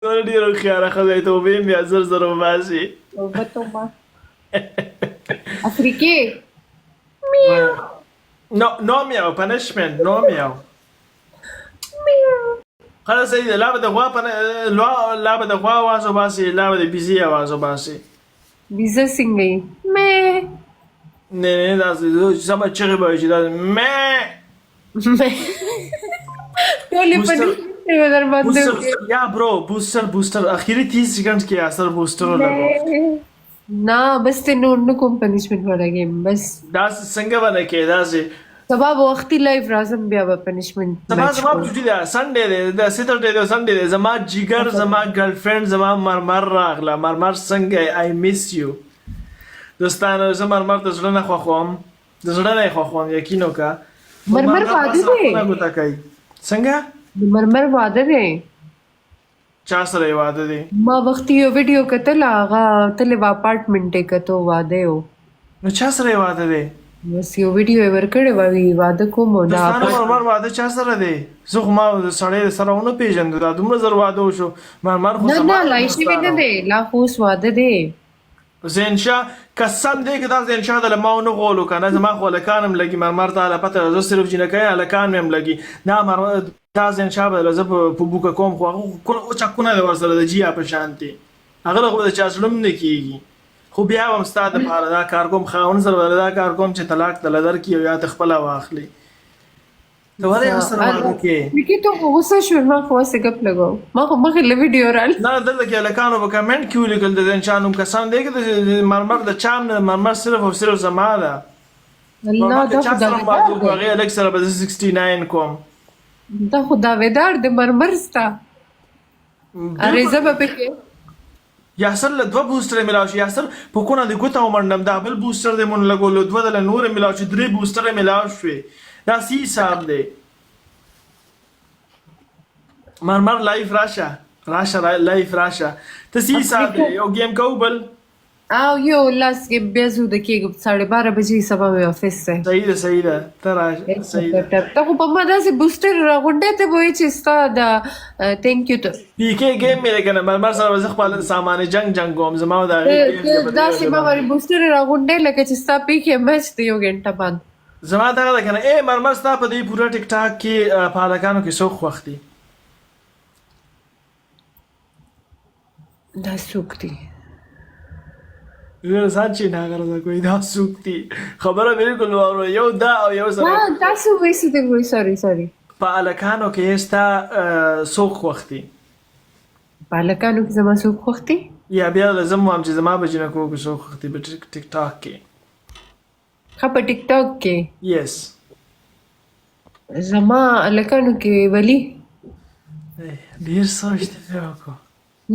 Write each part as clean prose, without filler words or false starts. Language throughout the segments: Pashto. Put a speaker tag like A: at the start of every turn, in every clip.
A: دونه ډېره هوښیاره ښځه یې توبې مې بیا زر زر وباسي.
B: توبه توبه. افریقي
A: No meow, punishment, no meow. خلاص صحیح ده. لا به د غوا آواز وباسي، لا به د بیزي آواز وباسي.
B: بیزه څنګه یې؟ مې
A: نه داسې سمه چغې به وي چې داسې مې
B: ټولې پنیشمنټ یې در باندې
A: یا برو بوستر اخیری 30 سیکنڈ کې اثر بوستر لګو.
B: نه بس ته نور نه کوم پنیشمنټ ولګیم بس
A: داسې څنګه به نه کې داسې
B: سبا به وختي لایف راځم بیا به پنیشمنټ
A: زما چوټي ده سنډې دی د سیټرډې دی سنډې دی زما جګر زما ګرل فرند زما مرمر راغله. مرمر څنګه آی میس یو دوستانو. زه مرمر د زړه نه خوښوم، د زړه نه یې خوښوم، یقین وکړه.
B: مرمر واده دی
A: څنګه
B: مرمر واده دی
A: چا سره یې واده دی؟
B: ما وختي یو ویډیو کتل هغه تلې و اپارټمنټ یې کتو واده یو.
A: نو چا سره یې واده دی؟
B: بس یو ویډیو یې ورکړی وی واده کوم او دا
A: مرمر واده چا سره دی؟ زه خو ما سړی سره ونه پېژندو دا دومره زر واده وشو. مرمر خو
B: نه لا شوي نه دی لا خو اوس واده دی.
A: زینشا قسم دی که دا زینشا د لما ونه غولو که نه زما خو هلکان هم لګي مرمر ته هله پته زه صرف جینکۍ هلکان مې هم لګي. نه دا زینشا به زه په بوکه کوم خو هغه چکونه دی ورسره د جیا په شانتې هغه له خو د چا زړه هم نه کېږي. خو بیا به هم ستا دپاره دا کار کوم خاوند سره به دا کار کوم چې طلاق دله درکړي او یا ته خپله واخلي. ته ولې هغه سره واده کوې؟
B: ویکي ته خو غوسه شوې ما خو هسې ګپ لګوم ما خو مخکې له ویډیو رال
A: نه دلته کې هلکانو په کمنټ کې ولیکل د زینشا نوم کسان دی که د مرمر د چا هم نه مرمر صرف او صرف زما ده.
B: الله دا خو داویدار دی
A: هغې هلک سره به زه 69 کوم.
B: دا خو داویدار دی مرمر ستا اریزه به پکې
A: یاسر له دوه بوستره ملاو شي. یاسر په کونه د ګوته ومنډم دا بل بوستر دی مون لګولو دوه دله نورې ملاو شي 3 بوستره ملاو شوې. دا سی حساب دی. مرمر لایف راشه لایف راشه ته سی حساب دی. یو گیم کوو بل
B: او یو لاس کې بیا زو د کېږم 12:30 بجې سبا مې افس دی.
A: صحیح ده ته راشه صحیح ده.
B: ته خو په ما داسې بوستر راغونډې ته به وایې چې ستا د تینک یو ته
A: پی کې گیم مې دی که نه مرمر سره به زه خپل سامان جنګ کوم زما د هغې
B: داسې ما وایي بوستر راغونډې لکه چې ستا پی کې میچ دی یو ګنټه بعد
A: زما دغه ده که نه. مرمر ستا په دې پوره ټیک ټاک کې په هلکانو کې څوک خوښ دي؟
B: دا څوک دي
A: سچې ناغرضه کوي دا څوک دي خبره بالکل واورو. یو دا او یو سره
B: تاسو وایسې دی وایي سوري
A: په هلکانو کې ستا څوک خوښ دي؟
B: په هلکانو کې زما څوک خوښ دي
A: یا بیا زه هم وایم چې زما په جینکو کې څوک خوښ دي په ټیک ټاک کې؟
B: ښه په ټیک ټاک کې
A: یس
B: زما هلکانو کې ولی
A: ډېر سوچ دې وکړو.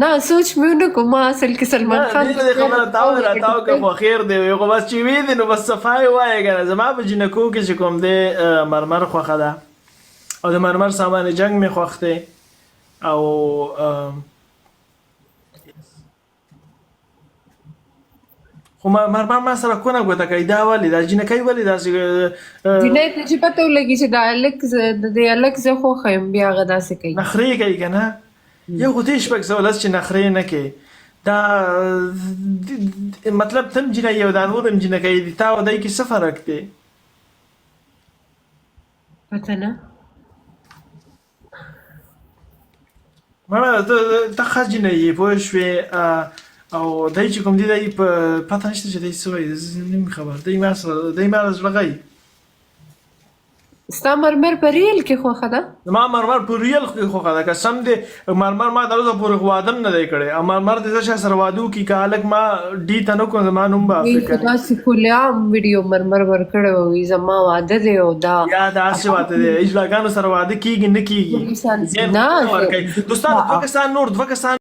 B: نه سوچ مې ونه کړو ما اصل کې سلمان خان
A: خبره تاو راتاو که خو خیر دی خو بس چې وي دی نو بس صفای وایه که نه. زما په جینکو کې چې کوم دی مرمر خوښه ده او د مرمر سامان جنګ مې خوښ دی او خو مرمر ما سره کونه ګوته کوي. دا ولې دا جینکۍ ولې داسې
B: جینۍ ته چې پته ولګي چې دا هلک د دې هلک زه خوښه یم بیا هغه داسې کوي
A: نخرې کوي که نه. یو خو دې شپږ سوه لس چې نخرې نه کوي دا مطلب ته هم جینۍ او دا نور هم جینکۍ دي تا او دی کې څه فرق دی؟
B: پته نه
A: مړه ته ښه جینۍ یې پوه شوې او دی چې کوم دی دی په پته نشته چې دی څه وایي نه مې خبر دی ما زړه غی.
B: ستا مرمر په ریل کې خوښه ده؟
A: زما مرمر په ریل کې خوښه ده قسم دی. مرمر ما تر اوسه پورې واده هم نه دی کړی او مرمر د زه چا سره واده وکړي که هلک ما ډي ته نه کړم زما نوم به افریکا
B: داسې کلیعام ویډیو مرمر ورکړی وي زما واده دی او دا
A: یا داسې واده دی اجلاګانو سره واده کېږي نه کېږي.
B: نه
A: دوستانو دوه کسان